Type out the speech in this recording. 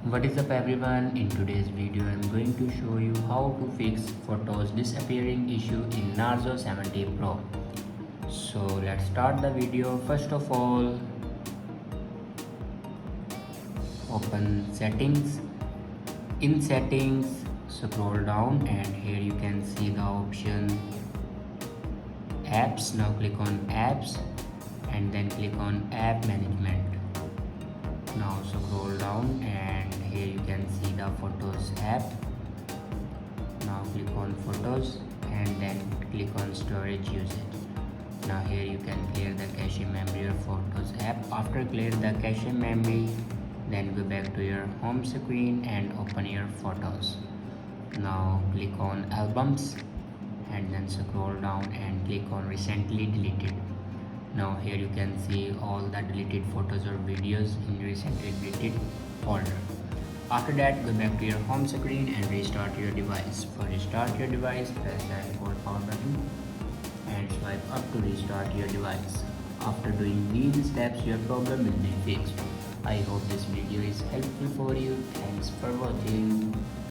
What is up everyone, in today's video I am going to show you how to fix photos disappearing issue in Narzo 70 Pro. So let's start the video. First of all, open settings. In settings, scroll down and here you can see the option apps. Now click on apps and then click on app management. Now scroll down and here you can see the photos app. Now click on photos and then click on storage usage. Now here you can clear the cache memory of photos app. After clear the cache memory, then go back to your home screen and open your photos. Now click on albums and then scroll down and click on recently deleted. Now here you can see all the deleted photos or videos in recently deleted folder. After that, go back to your home screen and restart your device. For restart your device, press the hold power button and swipe up to restart your device. After doing these steps, your problem will be fixed. I hope this video is helpful for you. Thanks for watching.